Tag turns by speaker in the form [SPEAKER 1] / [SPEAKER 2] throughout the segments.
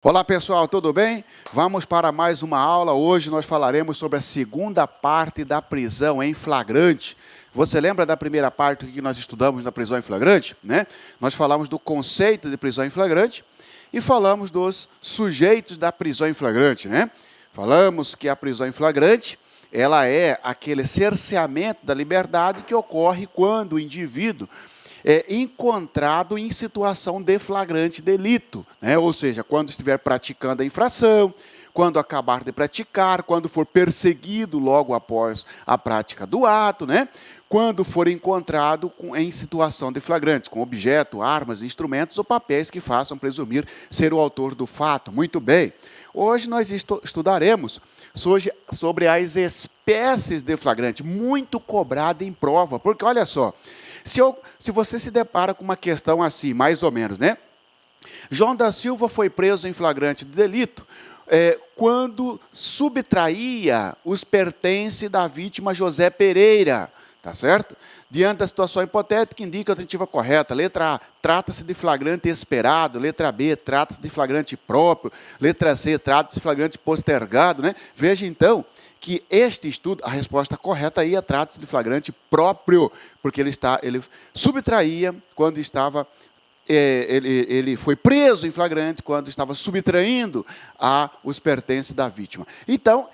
[SPEAKER 1] Olá pessoal, tudo bem? Vamos para mais uma aula. Hoje nós falaremos sobre a segunda parte da prisão em flagrante. Você lembra da primeira parte que nós estudamos na prisão em flagrante? Né? Nós falamos do conceito de prisão em flagrante e falamos dos sujeitos da prisão em flagrante. Né? Falamos que a prisão em flagrante ela é aquele cerceamento da liberdade que ocorre quando o indivíduo é encontrado em situação de flagrante delito, né? Ou seja, quando estiver praticando a infração, quando acabar de praticar, quando for perseguido logo após a prática do ato, né? Quando for encontrado em situação de flagrante, com objeto, armas, instrumentos ou papéis que façam presumir ser o autor do fato. Muito bem. Hoje nós estudaremos sobre as espécies de flagrante, muito cobrada em prova, porque olha só, se você se depara com uma questão assim, mais ou menos, né? João da Silva foi preso em flagrante de delito quando subtraía os pertences da vítima José Pereira, tá certo? Diante da situação hipotética, indica a alternativa correta. Letra A, trata-se de flagrante esperado. Letra B, trata-se de flagrante próprio. Letra C, trata-se de flagrante postergado, né? Veja, então, que este estudo, a resposta correta aí é trata-se de flagrante próprio, porque ele subtraía quando estava, ele foi preso em flagrante quando estava subtraindo os pertences da vítima. Então,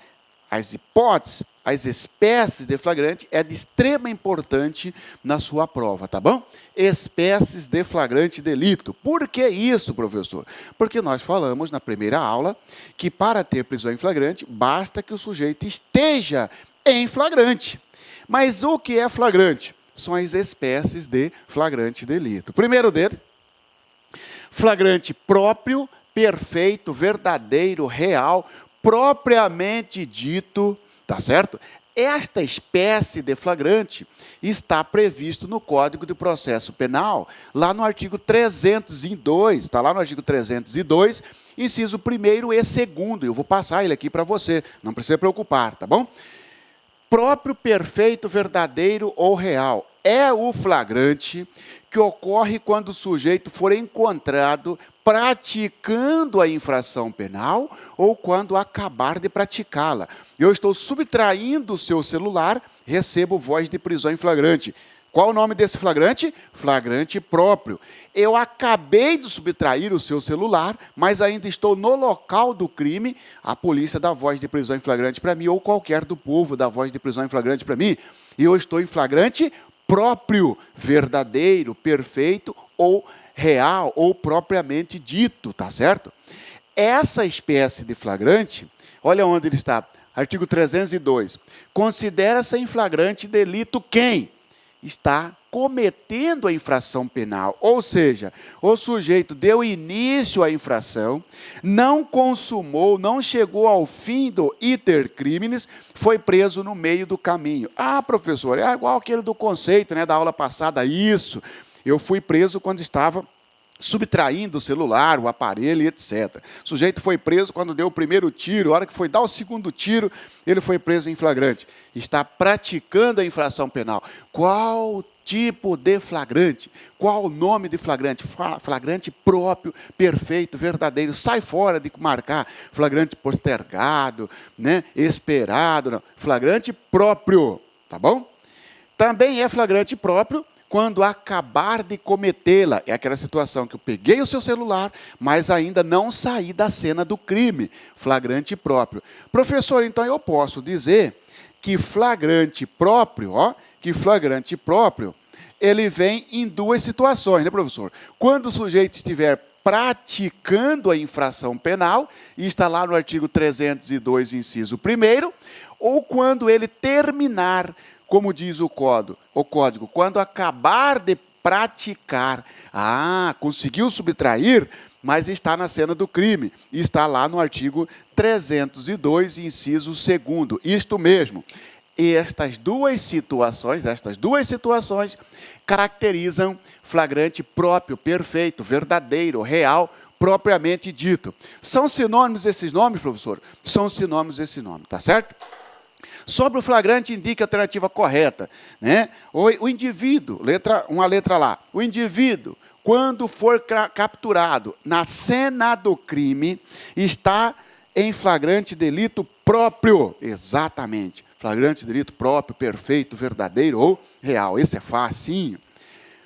[SPEAKER 1] as hipóteses, as espécies de flagrante é de extrema importância na sua prova, tá bom? Espécies de flagrante delito. Por que isso, professor? Porque nós falamos na primeira aula que para ter prisão em flagrante, basta que o sujeito esteja em flagrante. Mas o que é flagrante? São as espécies de flagrante delito. Primeiro dele, flagrante próprio, perfeito, verdadeiro, real, propriamente dito, tá certo? Esta espécie de flagrante está previsto no Código de Processo Penal, lá no artigo 302, está lá no artigo 302, inciso 1º e 2º. Eu vou passar ele aqui para você, não precisa preocupar, tá bom? Próprio, perfeito, verdadeiro ou real. É o flagrante que ocorre quando o sujeito for encontrado praticando a infração penal ou quando acabar de praticá-la. Eu estou subtraindo o seu celular, recebo voz de prisão em flagrante. Qual o nome desse flagrante? Flagrante próprio. Eu acabei de subtrair o seu celular, mas ainda estou no local do crime, a polícia dá voz de prisão em flagrante para mim, ou qualquer do povo dá voz de prisão em flagrante para mim, e eu estou em flagrante próprio, verdadeiro, perfeito ou real, ou propriamente dito, tá certo? Essa espécie de flagrante, olha onde ele está, artigo 302, considera-se em flagrante delito quem está cometendo a infração penal, ou seja, o sujeito deu início à infração, não consumou, não chegou ao fim do iter criminis, foi preso no meio do caminho. Ah, professor, é igual aquele do conceito, né, da aula passada, isso, eu fui preso quando estava subtraindo o celular, o aparelho, etc. O sujeito foi preso quando deu o primeiro tiro, a hora que foi dar o segundo tiro, ele foi preso em flagrante. Está praticando a infração penal. Qual tipo de flagrante? Qual o nome de flagrante? Flagrante próprio, perfeito, verdadeiro. Sai fora de marcar flagrante postergado, né? Esperado. Não. Flagrante próprio, tá bom? Também é flagrante próprio quando acabar de cometê-la. É aquela situação que eu peguei o seu celular, mas ainda não saí da cena do crime. Flagrante próprio. Professor, então eu posso dizer que flagrante próprio, ele vem em duas situações, né, professor? Quando o sujeito estiver praticando a infração penal, e está lá no artigo 302, inciso 1º, ou quando ele terminar, como diz o código, quando acabar de praticar, conseguiu subtrair, mas está na cena do crime, e está lá no artigo 302, inciso 2º, isto mesmo. E estas duas situações caracterizam flagrante próprio, perfeito, verdadeiro, real, propriamente dito. São sinônimos esses nomes, professor? São sinônimos esses nomes, tá certo? Sobre o flagrante, indica a alternativa correta, né? O indivíduo, uma letra lá, o indivíduo, quando for capturado na cena do crime, está em flagrante delito próprio. Exatamente. Flagrante delito próprio, perfeito, verdadeiro ou real. Esse é facinho.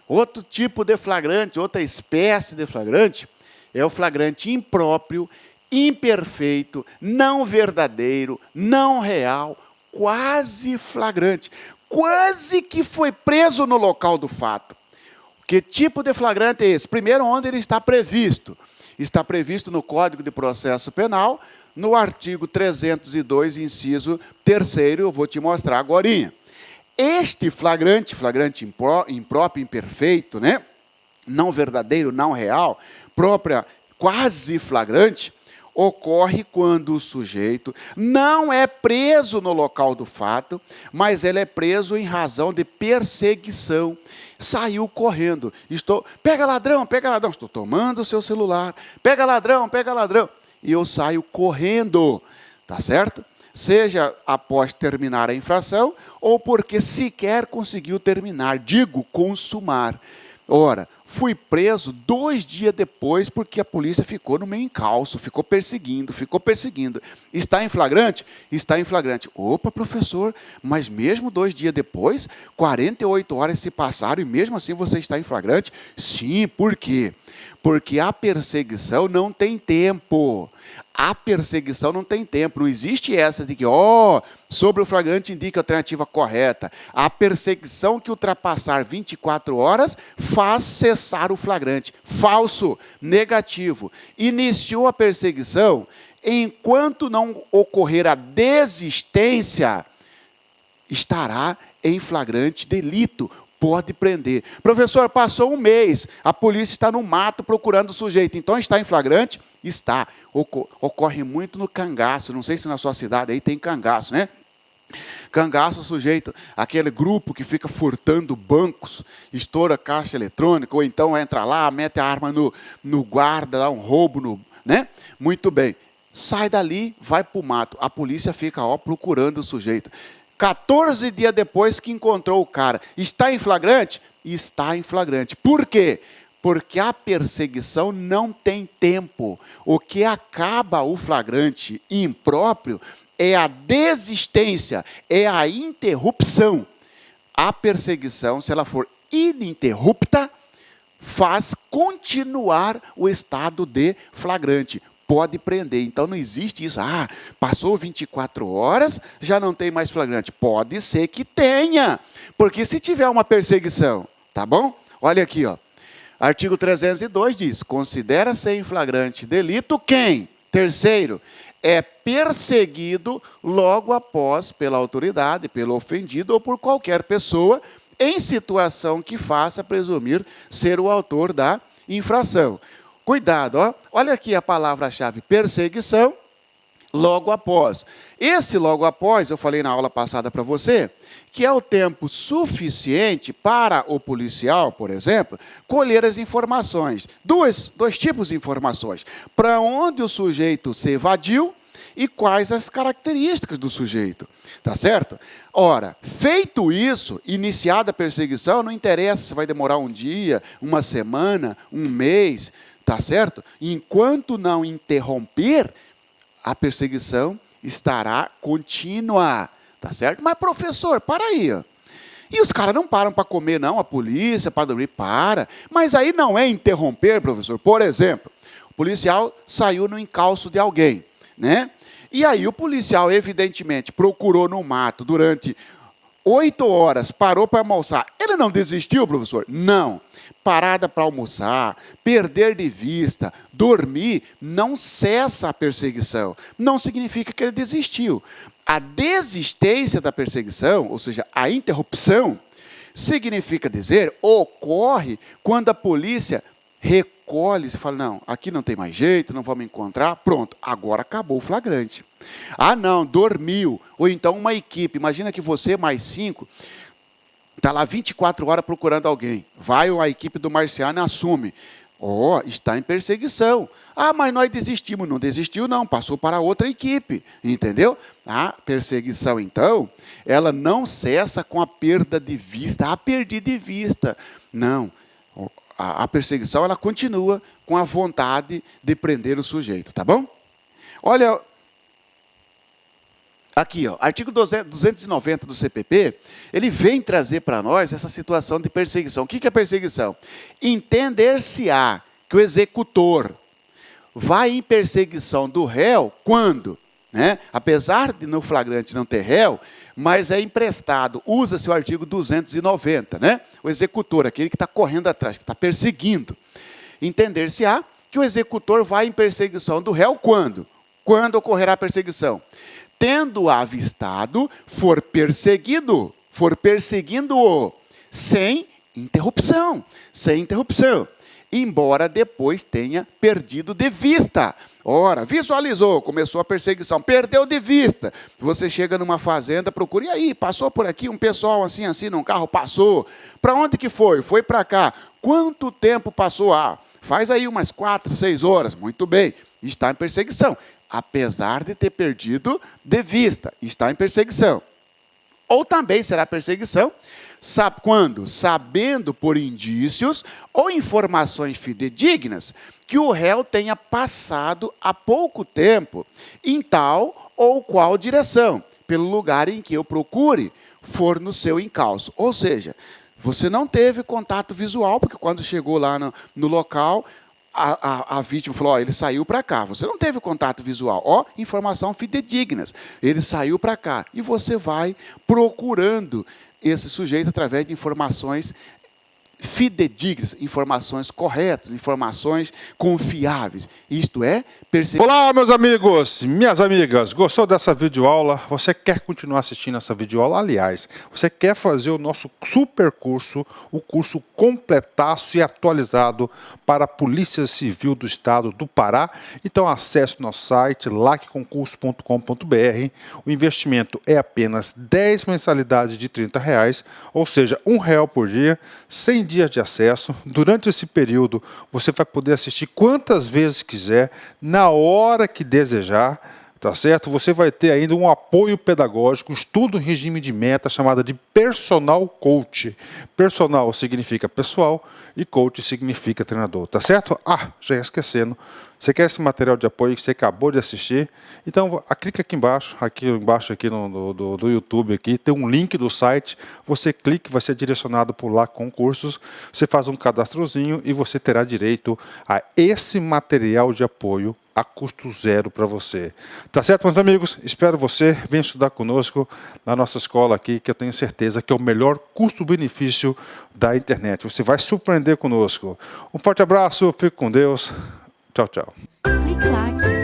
[SPEAKER 1] Outro tipo de flagrante, outra espécie de flagrante, é o flagrante impróprio, imperfeito, não verdadeiro, não real, quase flagrante. Quase que foi preso no local do fato. Que tipo de flagrante é esse? Primeiro, onde ele está previsto. Está previsto no Código de Processo Penal, no artigo 302, inciso 3º, eu vou te mostrar agorinha. Este flagrante impróprio, imperfeito, né? Não verdadeiro, não real, própria, quase flagrante, ocorre quando o sujeito não é preso no local do fato, mas ele é preso em razão de perseguição. Saiu correndo. Pega ladrão, estou tomando o seu celular. Pega ladrão. E eu saio correndo, tá certo? Seja após terminar a infração, ou porque sequer conseguiu terminar, digo, consumar. Ora, fui preso 2 dias depois, porque a polícia ficou no meu encalço, ficou perseguindo. Está em flagrante? Está em flagrante. Opa, professor, mas mesmo 2 dias depois, 48 horas se passaram e mesmo assim você está em flagrante? Sim, por quê? Porque a perseguição não tem tempo. A perseguição não tem tempo. Não existe essa de que, sobre o flagrante indica a alternativa correta. A perseguição que ultrapassar 24 horas faz cessar o flagrante. Falso, negativo. Iniciou a perseguição, enquanto não ocorrer a desistência, estará em flagrante delito. Pode prender. Professor, passou 1 mês, a polícia está no mato procurando o sujeito, então está em flagrante? Está. Ocorre muito no cangaço, não sei se na sua cidade aí tem cangaço, né? Cangaço, o sujeito, aquele grupo que fica furtando bancos, estoura caixa eletrônica, ou então entra lá, mete a arma no guarda, dá um roubo, né? Muito bem. Sai dali, vai para o mato. A polícia fica procurando o sujeito. 14 dias depois que encontrou o cara. Está em flagrante? Está em flagrante. Por quê? Porque a perseguição não tem tempo. O que acaba o flagrante impróprio é a desistência, é a interrupção. A perseguição, se ela for ininterrupta, faz continuar o estado de flagrante. Pode prender. Então, não existe isso. Passou 24 horas, já não tem mais flagrante. Pode ser que tenha, porque se tiver uma perseguição, tá bom? Olha aqui, ó. Artigo 302 diz, considera-se em flagrante delito quem? Terceiro, é perseguido logo após pela autoridade, pelo ofendido ou por qualquer pessoa em situação que faça presumir ser o autor da infração. Cuidado, olha aqui a palavra-chave perseguição, logo após. Esse logo após, eu falei na aula passada para você, que é o tempo suficiente para o policial, por exemplo, colher as informações. Dois tipos de informações. Para onde o sujeito se evadiu e quais as características do sujeito. Tá certo? Ora, feito isso, iniciada a perseguição, não interessa se vai demorar 1 dia, 1 semana, 1 mês, tá certo? Enquanto não interromper, a perseguição estará contínua, tá certo? Mas, professor, para aí, ó. E os caras não param para comer, não, a polícia, para dormir, para. Mas aí não é interromper, professor. Por exemplo, o policial saiu no encalço de alguém, né? E aí o policial, evidentemente, procurou no mato durante 8 horas, parou para almoçar. Ele não desistiu, professor? Não. Parada para almoçar, perder de vista, dormir, não cessa a perseguição. Não significa que ele desistiu. A desistência da perseguição, ou seja, a interrupção, significa dizer, ocorre quando a polícia recolhe-se e fala, não, aqui não tem mais jeito, não vamos encontrar, pronto, agora acabou o flagrante. Não, dormiu. Ou então uma equipe, imagina que você mais 5... está lá 24 horas procurando alguém. Vai a equipe do Marciano e assume. Está em perseguição. Mas nós desistimos. Não desistiu, não. Passou para outra equipe. Entendeu? A perseguição, então, ela não cessa com a perda de vista. Perdi de vista. Não. a perseguição ela continua com a vontade de prender o sujeito, tá bom? Olha, aqui, ó, artigo 290 do CPP, ele vem trazer para nós essa situação de perseguição. O que é perseguição? Entender-se-á que o executor vai em perseguição do réu quando, né, apesar de no flagrante não ter réu, mas é emprestado, usa-se o artigo 290, né? O executor, aquele que está correndo atrás, que está perseguindo. Entender-se-á que o executor vai em perseguição do réu quando? Quando ocorrerá a perseguição? Tendo avistado, for perseguindo-o, sem interrupção, embora depois tenha perdido de vista. Ora, visualizou, começou a perseguição, perdeu de vista. Você chega numa fazenda, procura, e aí, passou por aqui um pessoal assim, num carro, passou. Para onde que foi? Foi para cá. Quanto tempo passou? Ah, faz aí umas 4, 6 horas. Muito bem, está em perseguição. Apesar de ter perdido de vista, está em perseguição. Ou também será perseguição quando, sabendo por indícios ou informações fidedignas, que o réu tenha passado há pouco tempo em tal ou qual direção, pelo lugar em que eu procure, for no seu encalço. Ou seja, você não teve contato visual, porque quando chegou lá no local, a vítima falou, ó, ele saiu para cá. Você não teve contato visual. Ó, informação fidedignas. Ele saiu para cá. E você vai procurando esse sujeito através de informações fidedignas, informações corretas, informações confiáveis. Isto é perseguição.
[SPEAKER 2] Olá, meus amigos, minhas amigas. Gostou dessa videoaula? Você quer continuar assistindo essa videoaula? Aliás, você quer fazer o nosso super curso, o curso completaço e atualizado para a Polícia Civil do Estado do Pará? Então acesse o nosso site, lacconcurso.com.br. O investimento é apenas 10 mensalidades de R$30, ou seja, R$1 por dia, 100 dias de acesso. Durante esse período, você vai poder assistir quantas vezes quiser, na hora que desejar, tá certo? Você vai ter ainda um apoio pedagógico, estudo em regime de meta, chamada de personal coach. Personal significa pessoal e coach significa treinador, tá certo? Ah, já ia esquecendo. Você quer esse material de apoio que você acabou de assistir? Então, clica aqui embaixo aqui do YouTube, aqui, tem um link do site. Você clica, vai ser direcionado por lá com cursos. Você faz um cadastrozinho e você terá direito a esse material de apoio a custo zero para você. Tá certo, meus amigos? Espero você. Venha estudar conosco na nossa escola aqui, que eu tenho certeza que é o melhor custo-benefício da internet. Você vai surpreender conosco. Um forte abraço, fique com Deus. Tchau, tchau.
[SPEAKER 3] Clique lá.